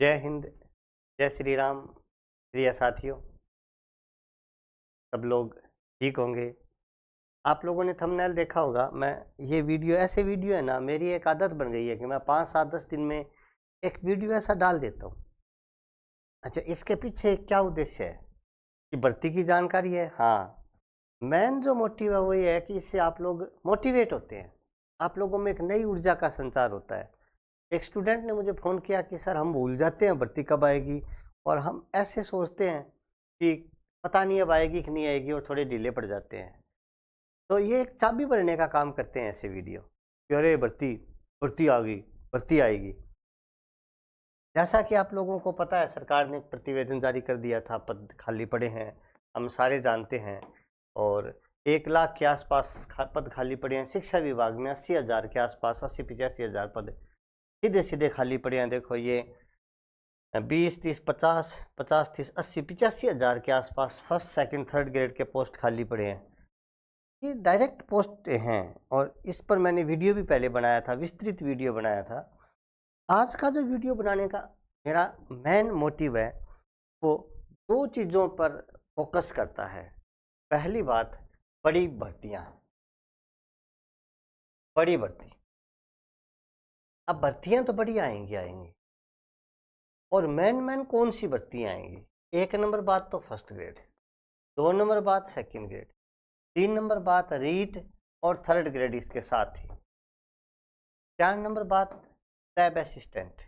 जय हिंद, जय श्री राम। प्रिय साथियों, सब लोग ठीक होंगे। आप लोगों ने थंबनेल देखा होगा। मैं ये वीडियो ऐसे वीडियो है ना, मेरी एक आदत बन गई है कि मैं 5-7-10 दिन में एक वीडियो ऐसा डाल देता हूँ। अच्छा, इसके पीछे क्या उद्देश्य है कि भर्ती की जानकारी है। हाँ, मेन जो मोटिव है वो ये है कि इससे आप लोग मोटिवेट होते हैं, आप लोगों में एक नई ऊर्जा का संचार होता है। एक स्टूडेंट ने मुझे फ़ोन किया कि सर हम भूल जाते हैं भर्ती कब आएगी, और हम ऐसे सोचते हैं कि पता नहीं अब आएगी कि नहीं आएगी, और थोड़े ढीले पड़ जाते हैं। तो ये एक चाबी भरने का काम करते हैं ऐसे वीडियो कि अरे भर्ती भर्ती आ गई, भर्ती आएगी। जैसा कि आप लोगों को पता है, सरकार ने एक प्रतिवेदन जारी कर दिया था, पद खाली पड़े हैं, हम सारे जानते हैं। और 1 लाख के आसपास पद खाली पड़े हैं। शिक्षा विभाग में 80,000 के आसपास, 80-85,000 पद सीधे सीधे खाली पड़े हैं। देखो ये 20-30, 50, 50-30, 80-85,000 के आसपास फर्स्ट सेकंड थर्ड ग्रेड के पोस्ट खाली पड़े हैं। ये डायरेक्ट पोस्ट हैं, और इस पर मैंने वीडियो भी पहले बनाया था, विस्तृत वीडियो बनाया था। आज का जो वीडियो बनाने का मेरा मेन मोटिव है वो 2 चीज़ों पर फोकस करता है। पहली बात, बड़ी भर्तियाँ, बड़ी भर्ती। अब भर्तियाँ तो बड़ी आएंगी, और मेन कौन सी भर्तियाँ आएंगी। 1 नंबर बात तो फर्स्ट ग्रेड, 2 नंबर बात सेकंड ग्रेड, 3 नंबर बात रीट और थर्ड ग्रेड इसके साथ ही, 4 नंबर बात लैब असिस्टेंट,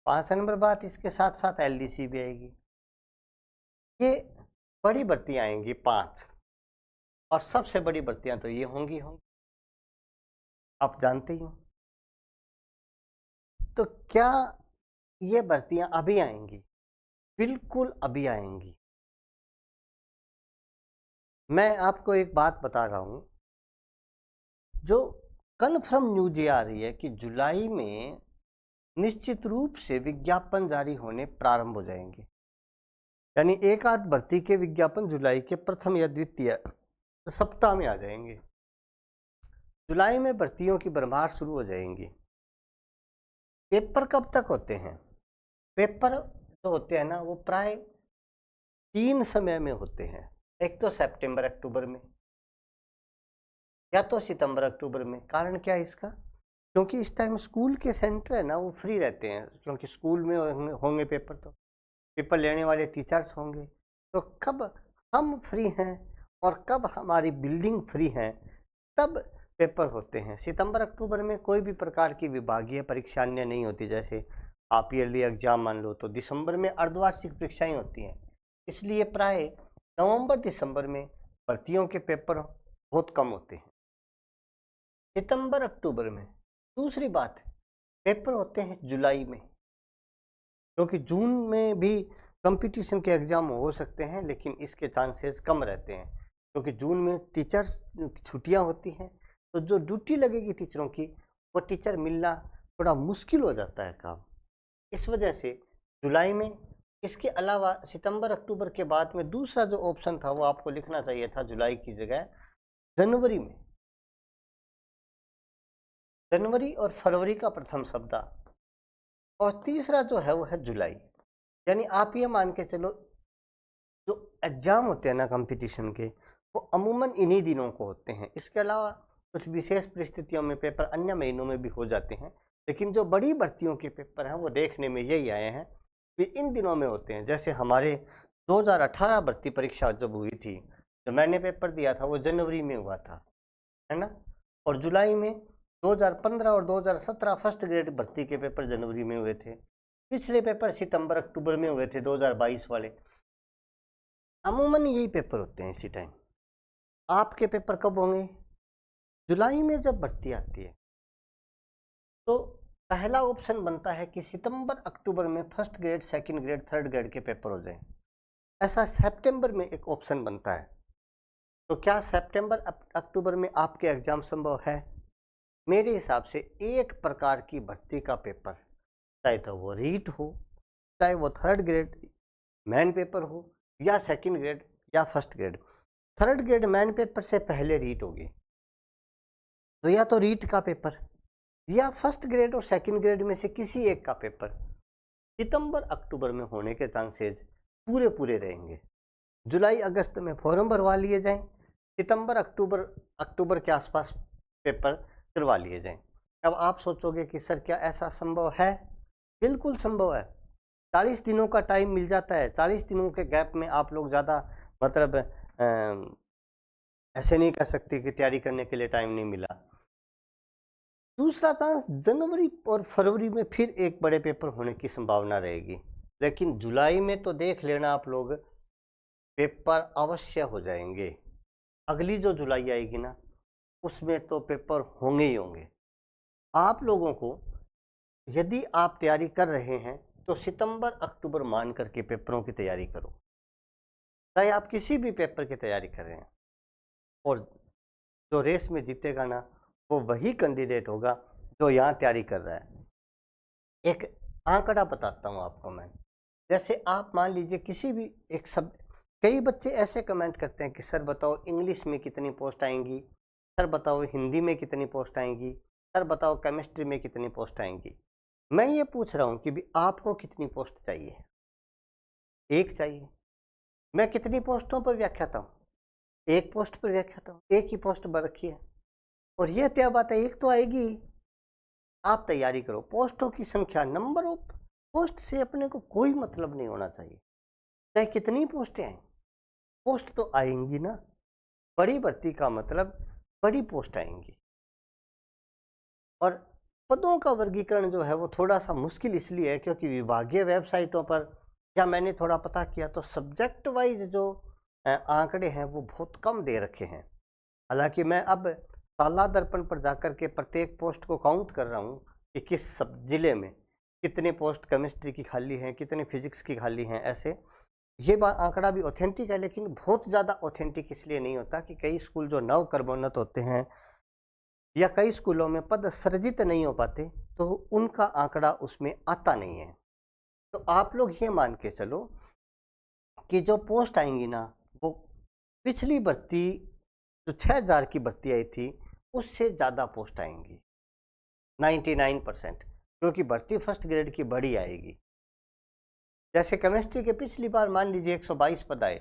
5 नंबर बात इसके साथ साथ एलडीसी भी आएगी। ये बड़ी भर्तियाँ आएंगी 5, और सबसे बड़ी भर्तियाँ तो ये होंगी, आप जानते ही हो। तो क्या ये भर्तियाँ अभी आएंगी? बिल्कुल अभी आएंगी। मैं आपको एक बात बता रहा हूँ, जो कन्फर्म न्यूज ये आ रही है कि जुलाई में निश्चित रूप से विज्ञापन जारी होने प्रारंभ हो जाएंगे। यानी एक आध भर्ती के विज्ञापन जुलाई के प्रथम या द्वितीय सप्ताह में आ जाएंगे। जुलाई में भर्तियों की भरमार शुरू हो जाएंगी। पेपर कब तक होते हैं? पेपर जो होते हैं ना, वो प्राय 3 समय में होते हैं। एक तो सितंबर अक्टूबर में, या तो सितंबर अक्टूबर में। कारण क्या है इसका? क्योंकि इस टाइम स्कूल के सेंटर है ना, वो फ्री रहते हैं, क्योंकि स्कूल में होंगे पेपर, तो पेपर लेने वाले टीचर्स होंगे। तो कब हम फ्री हैं और कब हमारी बिल्डिंग फ्री है, तब पेपर होते हैं। सितंबर अक्टूबर में कोई भी प्रकार की विभागीय परीक्षा अन्य नहीं होती। जैसे आप ईयरली एग्जाम मान लो, तो दिसंबर में अर्धवार्षिक परीक्षाएं होती हैं, इसलिए प्राय नवंबर दिसंबर में भर्तियों के पेपर बहुत कम होते हैं। सितंबर अक्टूबर में। दूसरी बात, पेपर होते हैं जुलाई में, क्योंकि जून में भी कंपटीशन के एग्ज़ाम हो सकते हैं, लेकिन इसके चांसेस कम रहते हैं, क्योंकि जून में टीचर्स छुट्टियां होती हैं। तो जो ड्यूटी लगेगी टीचरों की, वो टीचर मिलना थोड़ा मुश्किल हो जाता है काम। इस वजह से जुलाई में। इसके अलावा सितंबर अक्टूबर के बाद में दूसरा जो ऑप्शन था वो आपको लिखना चाहिए था जुलाई की जगह जनवरी में। जनवरी और फरवरी का प्रथम सप्ताह, और तीसरा जो है वो है जुलाई। यानी आप ये मान के चलो, जो एग्जाम होते हैं ना कंपटीशन के, वो अमूमन इन्हीं दिनों को होते हैं। इसके अलावा कुछ विशेष परिस्थितियों में पेपर अन्य महीनों में भी हो जाते हैं, लेकिन जो बड़ी भर्तियों के पेपर हैं वो देखने में यही आए हैं कि इन दिनों में होते हैं। जैसे हमारे 2018 भर्ती परीक्षा जब हुई थी, जो मैंने पेपर दिया था, वो जनवरी में हुआ था, है ना। और जुलाई में 2015 और 2017 फर्स्ट ग्रेड भर्ती के पेपर जनवरी में हुए थे। पिछले पेपर सितंबर अक्टूबर में हुए थे, 2022 वाले। अमूमन यही पेपर होते हैं इसी टाइम। आपके पेपर कब होंगे? जुलाई में जब भर्ती आती है, तो पहला ऑप्शन बनता है कि सितंबर अक्टूबर में first grade, second grade, third grade के पेपर हो जाएं। ऐसा सितंबर में एक ऑप्शन बनता है। तो क्या सितंबर अक्टूबर में आपके एग्जाम संभव है? मेरे हिसाब से एक प्रकार की भर्ती का पेपर, चाहे तो वो रीट हो, चाहे वो थर्ड ग्रेड मैन पेपर हो, या सेकंड ग्रेड या first grade. Third grade man paper से पहले रीट होगी, तो या तो रीट का पेपर या फर्स्ट ग्रेड और सेकंड ग्रेड में से किसी एक का पेपर सितंबर अक्टूबर में होने के चांसेस पूरे पूरे रहेंगे। जुलाई अगस्त में फॉर्म भरवा लिए जाएं, सितंबर अक्टूबर के आसपास पेपर करवा लिए जाएं। अब आप सोचोगे कि सर क्या ऐसा संभव है? बिल्कुल संभव है। 40 दिनों का टाइम मिल जाता है। 40 दिनों के गैप में आप लोग ज़्यादा मतलब ऐसे नहीं कह सकते कि तैयारी करने के लिए टाइम नहीं मिला। दूसरा चांस जनवरी और फरवरी में फिर एक बड़े पेपर होने की संभावना रहेगी, लेकिन जुलाई में तो देख लेना आप लोग पेपर अवश्य हो जाएंगे। अगली जो जुलाई आएगी ना, उसमें तो पेपर होंगे ही होंगे। आप लोगों को यदि आप तैयारी कर रहे हैं तो सितंबर अक्टूबर मान करके पेपरों की तैयारी करो। चाहे आप किसी भी पेपर की तैयारी कर रहे हैं, और जो रेस में जीतेगा ना, वो वही कैंडिडेट होगा जो यहाँ तैयारी कर रहा है। एक आंकड़ा बताता हूँ आपको मैं। जैसे आप मान लीजिए किसी भी एक सब, कई बच्चे ऐसे कमेंट करते हैं कि सर बताओ इंग्लिश में कितनी पोस्ट आएंगी, सर बताओ हिंदी में कितनी पोस्ट आएंगी, सर बताओ केमिस्ट्री में कितनी पोस्ट आएंगी। मैं ये पूछ रहा हूँ कि भी आपको कितनी पोस्ट चाहिए? एक चाहिए। मैं कितनी पोस्टों पर व्याख्याता हूँ? एक पोस्ट पर व्याख्याता हूँ, एक ही पोस्ट पर रखी है, और ये तय बात है एक तो आएगी। आप तैयारी करो। पोस्टों की संख्या, नंबर ऑफ पोस्ट से अपने को कोई मतलब नहीं होना चाहिए, चाहे कितनी पोस्टें आए, पोस्ट तो आएंगी ना। बड़ी भर्ती का मतलब बड़ी पोस्ट आएंगी। और पदों का वर्गीकरण जो है वो थोड़ा सा मुश्किल इसलिए है क्योंकि विभागीय वेबसाइटों पर या मैंने थोड़ा पता किया तो सब्जेक्ट वाइज जो आंकड़े हैं वो बहुत कम दे रखे हैं। हालांकि मैं अब ताला दर्पण पर जाकर के प्रत्येक पोस्ट को काउंट कर रहा हूँ कि किस सब जिले में कितने पोस्ट केमिस्ट्री की खाली हैं, कितने फिजिक्स की खाली हैं। ऐसे ये आंकड़ा भी ऑथेंटिक है, लेकिन बहुत ज़्यादा ऑथेंटिक इसलिए नहीं होता कि कई स्कूल जो नव कर्मोन्नत होते हैं या कई स्कूलों में पद सृजित नहीं हो पाते तो उनका आंकड़ा उसमें आता नहीं है। तो आप लोग ये मान के चलो कि जो पोस्ट आएंगी ना, वो पिछली भर्ती जो 6000 की भर्ती आई थी उससे ज़्यादा पोस्ट आएंगी 99%, क्योंकि भर्ती फर्स्ट ग्रेड की बड़ी आएगी। जैसे केमिस्ट्री के पिछली बार मान लीजिए 122 पद आए,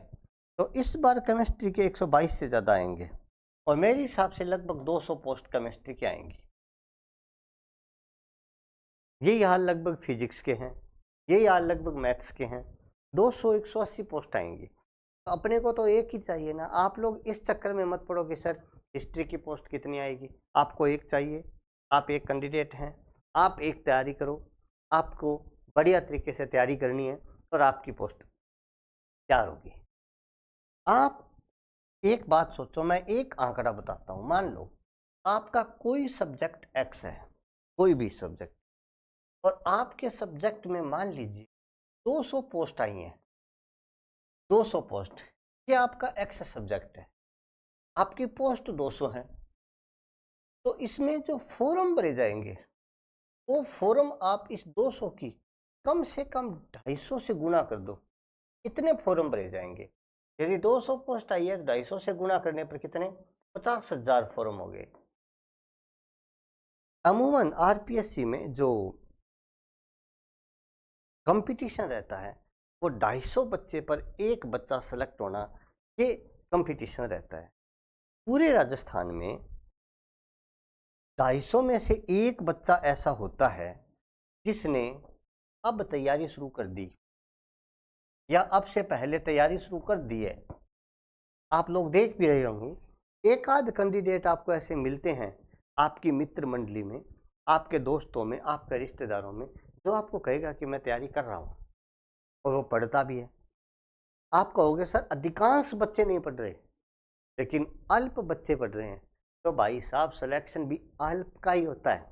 तो इस बार केमिस्ट्री के 122 से ज़्यादा आएंगे, और मेरे हिसाब से लगभग 200 पोस्ट केमिस्ट्री की आएंगी। यही हाल लगभग फिजिक्स के हैं, यही हाल लगभग मैथ्स के हैं। 200-180 पोस्ट आएंगी। तो अपने को तो एक ही चाहिए ना। आप लोग इस चक्कर में मत पड़ो कि सर हिस्ट्री की पोस्ट कितनी आएगी। आपको एक चाहिए, आप एक कैंडिडेट हैं, आप एक तैयारी करो। आपको बढ़िया तरीके से तैयारी करनी है और आपकी पोस्ट तैयार होगी। आप एक बात सोचो, मैं एक आंकड़ा बताता हूँ। मान लो आपका कोई सब्जेक्ट एक्स है, कोई भी सब्जेक्ट, और आपके सब्जेक्ट में मान लीजिए 200 पोस्ट आई हैं। 200 पोस्ट, ये आपका एक्स सब्जेक्ट है, आपकी पोस्ट 200 है। तो इसमें जो फॉर्म भरे जाएंगे वो फॉर्म आप इस 200 की कम से कम 250 से गुना कर दो, इतने फॉर्म भरे जाएंगे। यदि 200 पोस्ट आई है तो 250 से गुना करने पर कितने? 50,000 फॉर्म हो गए। अमूमन आरपीएससी में जो कंपटीशन रहता है वो 250 बच्चे पर एक बच्चा सेलेक्ट होना, ये कंपटीशन रहता है। पूरे राजस्थान में 250 में से एक बच्चा ऐसा होता है जिसने अब तैयारी शुरू कर दी या अब से पहले तैयारी शुरू कर दी है। आप लोग देख भी रहे होंगे, एक आध कैंडिडेट आपको ऐसे मिलते हैं आपकी मित्र मंडली में, आपके दोस्तों में, आपके रिश्तेदारों में, जो आपको कहेगा कि मैं तैयारी कर रहा हूँ, और वो पढ़ता भी है। आप कहोगे सर अधिकांश बच्चे नहीं पढ़ रहे, लेकिन अल्प बच्चे पढ़ रहे हैं। तो भाई साहब सिलेक्शन भी अल्प का ही होता है।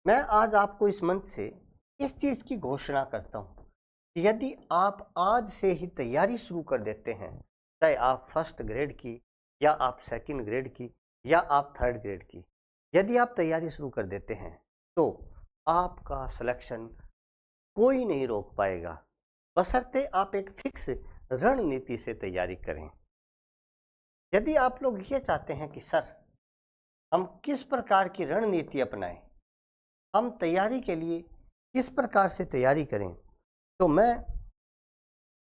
मैं आज आपको इस मंच से इस चीज़ की घोषणा करता हूँ कि यदि आप आज से ही तैयारी शुरू कर देते हैं, चाहे आप फर्स्ट ग्रेड की या आप सेकंड ग्रेड की या आप थर्ड ग्रेड की, यदि आप तैयारी शुरू कर देते हैं तो आपका सिलेक्शन कोई नहीं रोक पाएगा, बशर्ते आप एक फिक्स रणनीति से तैयारी करें। यदि आप लोग ये चाहते हैं कि सर हम किस प्रकार की रणनीति अपनाएं, हम तैयारी के लिए किस प्रकार से तैयारी करें। तो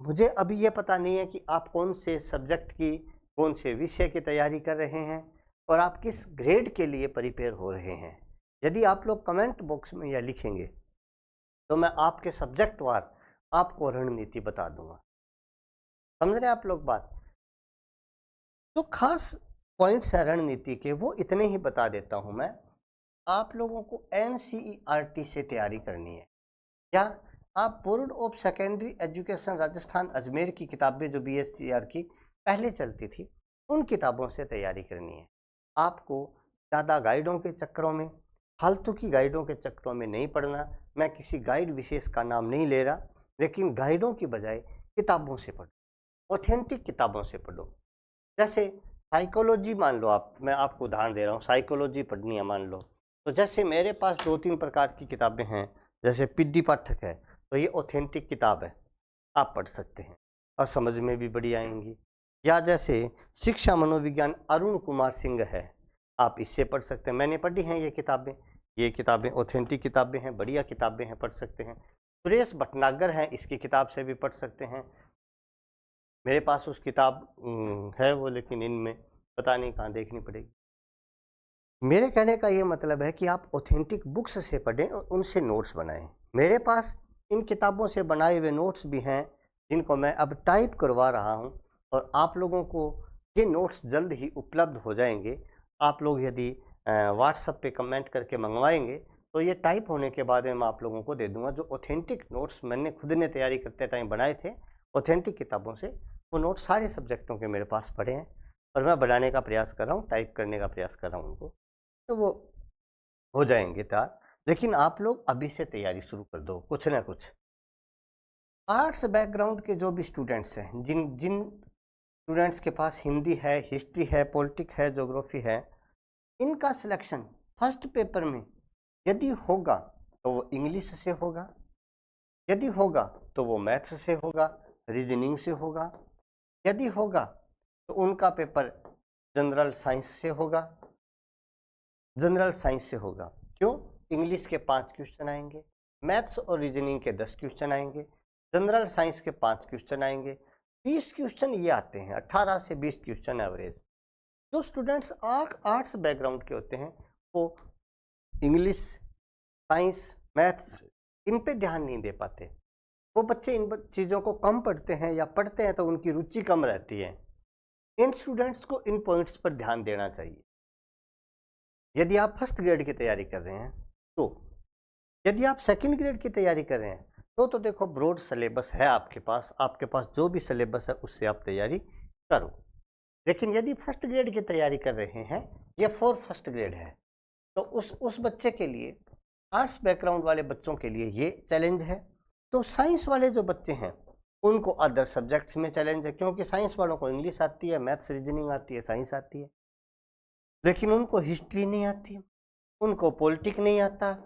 मुझे अभी ये पता नहीं है कि आप कौन से सब्जेक्ट की, कौन से विषय की तैयारी कर रहे हैं और आप किस ग्रेड के लिए प्रिपेयर हो रहे हैं। यदि आप लोग कमेंट बॉक्स में यह लिखेंगे तो मैं आपके सब्जेक्ट वार आपको रणनीति बता दूंगा। समझ रहे हैं आप लोग बात। तो खास पॉइंट्स है रणनीति के, वो इतने ही बता देता हूं मैं। आप लोगों को NCERT से तैयारी करनी है, या आप board of secondary education Rajasthan Ajmer की किताबें जो BSCR की पहले चलती थी, उन किताबों से तैयारी करनी है। आपको ज़्यादा गाइडों के चक्करों में, फालतू की गाइडों के चक्करों में नहीं पढ़ना। मैं किसी गाइड विशेष का नाम नहीं ले रहा, लेकिन गाइडों की बजाय किताबों से पढ़ो, ऑथेंटिक किताबों से पढ़ो। जैसे साइकोलॉजी मान लो, मैं आपको उदाहरण दे रहा हूँ, साइकोलॉजी पढ़नी है मान लो, तो जैसे मेरे पास 2-3 प्रकार की किताबें हैं। जैसे PD पाठक है, तो ये ऑथेंटिक किताब है, आप पढ़ सकते हैं और समझ में भी बड़ी आएंगी। या जैसे शिक्षा मनोविज्ञान अरुण कुमार सिंह है, आप इससे पढ़ सकते हैं। मैंने पढ़ी हैं ये किताबें ऑथेंटिक किताबें हैं, बढ़िया किताबें हैं, पढ़ सकते हैं। सुरेश भटनागर हैं, इसकी किताब से भी पढ़ सकते हैं। मेरे पास उस किताब है वो, लेकिन इनमें पता नहीं कहाँ देखनी पड़ेगी। मेरे कहने का ये मतलब है कि आप ऑथेंटिक बुक्स से पढ़ें और उनसे नोट्स बनाएं। मेरे पास इन किताबों से बनाए हुए नोट्स भी हैं, जिनको मैं अब टाइप करवा रहा हूं, और आप लोगों को ये नोट्स जल्द ही उपलब्ध हो जाएंगे। आप लोग यदि व्हाट्सएप पे कमेंट करके मंगवाएंगे तो ये टाइप होने के बाद में मैं आप लोगों को दे दूंगा। जो ऑथेंटिक नोट्स मैंने खुद ने तैयारी करते टाइम बनाए थे ऑथेंटिक किताबों से, वो नोट्स सारे सब्जेक्टों के मेरे पास पड़े हैं और मैं बनाने का प्रयास कर रहा हूँ, टाइप करने का प्रयास कर रहा हूँ उनको, तो वो हो जाएंगे तैयार। लेकिन आप लोग अभी से तैयारी शुरू कर दो, कुछ ना कुछ। आर्ट्स बैकग्राउंड के जो भी स्टूडेंट्स हैं, जिन जिन स्टूडेंट्स के पास हिंदी है, हिस्ट्री है, पॉलिटिक्स है, ज्योग्राफी है, इनका सिलेक्शन फर्स्ट पेपर में यदि होगा तो वो इंग्लिश से होगा, यदि होगा तो वो मैथ्स से होगा, रीजनिंग से होगा, यदि होगा तो उनका पेपर जनरल साइंस से होगा। जनरल साइंस से होगा क्यों? इंग्लिश के 5 क्वेश्चन आएंगे, मैथ्स और रीजनिंग के 10 क्वेश्चन आएंगे, जनरल साइंस के 5 क्वेश्चन आएंगे। 20 क्वेश्चन ये आते हैं, 18 से 20 क्वेश्चन एवरेज। जो स्टूडेंट्स आर्ट्स बैकग्राउंड के होते हैं वो इंग्लिश, साइंस, मैथ्स इन पे ध्यान नहीं दे पाते। वो बच्चे इन चीज़ों को कम पढ़ते हैं, या पढ़ते हैं तो उनकी रुचि कम रहती है। इन स्टूडेंट्स को इन पॉइंट्स पर ध्यान देना चाहिए। यदि आप फर्स्ट ग्रेड की तैयारी कर रहे हैं तो, यदि आप सेकंड ग्रेड की तैयारी कर रहे हैं तो देखो ब्रॉड सिलेबस है आपके पास जो भी सिलेबस है उससे आप तैयारी करो। लेकिन यदि फर्स्ट ग्रेड की तैयारी कर रहे हैं, ये फर्स्ट ग्रेड है, तो उस बच्चे के लिए, आर्ट्स बैकग्राउंड वाले बच्चों के लिए ये चैलेंज है। तो साइंस वाले जो बच्चे हैं उनको अदर सब्जेक्ट्स में चैलेंज है, क्योंकि साइंस वालों को इंग्लिश आती है, मैथ्स रीजनिंग आती है, साइंस आती है, लेकिन उनको हिस्ट्री नहीं आती, उनको पॉलिटिक्स नहीं आता,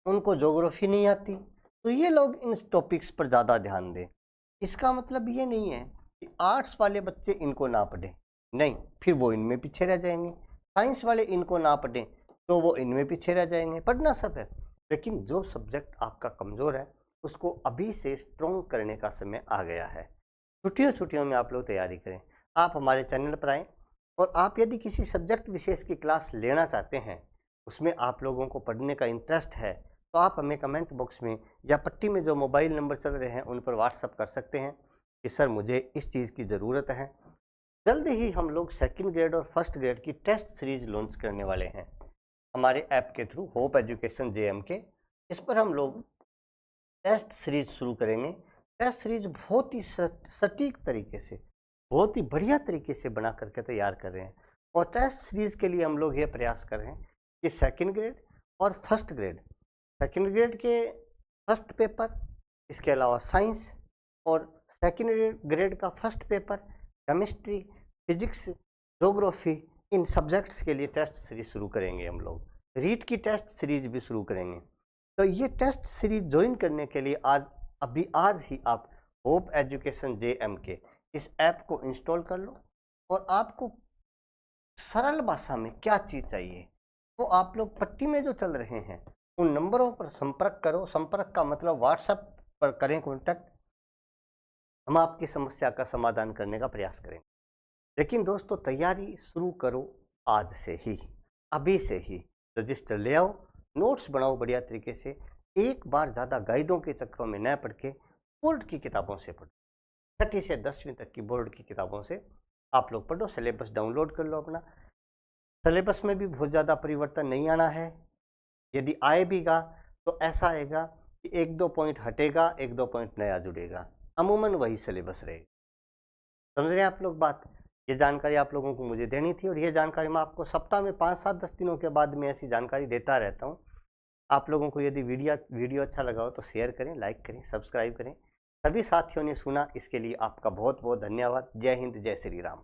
उनको ज्योग्राफी नहीं आती। तो ये लोग इन टॉपिक्स पर ज़्यादा ध्यान दें। इसका मतलब ये नहीं है कि आर्ट्स वाले बच्चे इनको ना पढ़ें, नहीं, फिर वो इनमें पीछे रह जाएंगे। साइंस वाले इनको ना पढ़ें तो वो इनमें पीछे रह जाएंगे। पढ़ना सब है, लेकिन जो सब्जेक्ट आपका कमज़ोर है उसको अभी से स्ट्रॉन्ग करने का समय आ गया है। छुट्टियों में आप लोग तैयारी करें। आप हमारे चैनल पर आएँ, और आप यदि किसी सब्जेक्ट विशेष की क्लास लेना चाहते हैं, उसमें आप लोगों को पढ़ने का इंटरेस्ट है, तो आप हमें कमेंट बॉक्स में या पट्टी में जो मोबाइल नंबर चल रहे हैं उन पर व्हाट्सअप कर सकते हैं कि सर मुझे इस चीज़ की ज़रूरत है। जल्द ही हम लोग सेकंड ग्रेड और फर्स्ट ग्रेड की टेस्ट सीरीज लॉन्च करने वाले हैं हमारे ऐप के थ्रू, होप एजुकेशन JMK। इस पर हम लोग टेस्ट सीरीज शुरू करेंगे। टेस्ट सीरीज बहुत ही सटीक तरीके से, बहुत ही बढ़िया तरीके से बना करके तैयार कर रहे हैं। और टेस्ट सीरीज के लिए हम लोग ये प्रयास कर रहे हैं कि सेकंड ग्रेड और फर्स्ट ग्रेड, सेकंड ग्रेड के फर्स्ट पेपर, इसके अलावा साइंस, और सेकंड ग्रेड का first paper chemistry, physics, geography, इन सब्जेक्ट्स के लिए टेस्ट सीरीज शुरू करेंगे हम लोग। रीट की टेस्ट सीरीज भी शुरू करेंगे। तो ये टेस्ट सीरीज ज्वाइन करने के लिए आज ही आप होप एजुकेशन JMK इस ऐप को इंस्टॉल कर लो, और आपको सरल भाषा में क्या चीज़ चाहिए वो आप लोग पट्टी में जो चल रहे हैं उन नंबरों पर संपर्क करो। संपर्क का मतलब व्हाट्सएप पर करें कॉन्टैक्ट, हम आपकी समस्या का समाधान करने का प्रयास करेंगे। लेकिन दोस्तों तैयारी शुरू करो आज से ही, अभी से ही। रजिस्टर ले आओ, नोट्स बनाओ बढ़िया तरीके से। एक बार ज़्यादा गाइडों के चक्करों में न पढ़ के बोर्ड की किताबों से पढ़ो। 6ठी से 10वीं तक की बोर्ड की किताबों से आप लोग पढ़ो। सिलेबस डाउनलोड कर लो अपना। सिलेबस में भी बहुत ज़्यादा परिवर्तन नहीं आना है। यदि आए भी गा तो ऐसा आएगा कि 1-2 पॉइंट हटेगा, 1-2 पॉइंट नया जुड़ेगा, अमूमन वही सिलेबस रहेगा। समझ रहे हैं आप लोग बात? ये जानकारी आप लोगों को मुझे देनी थी और ये जानकारी मैं आपको सप्ताह में 5-7-10 दिनों के बाद में ऐसी जानकारी देता रहता हूँ। आप लोगों को यदि वीडियो अच्छा लगा हो तो शेयर करें, लाइक करें, सब्सक्राइब करें। सभी साथियों ने सुना इसके लिए आपका बहुत बहुत धन्यवाद। जय हिंद, जय श्री राम।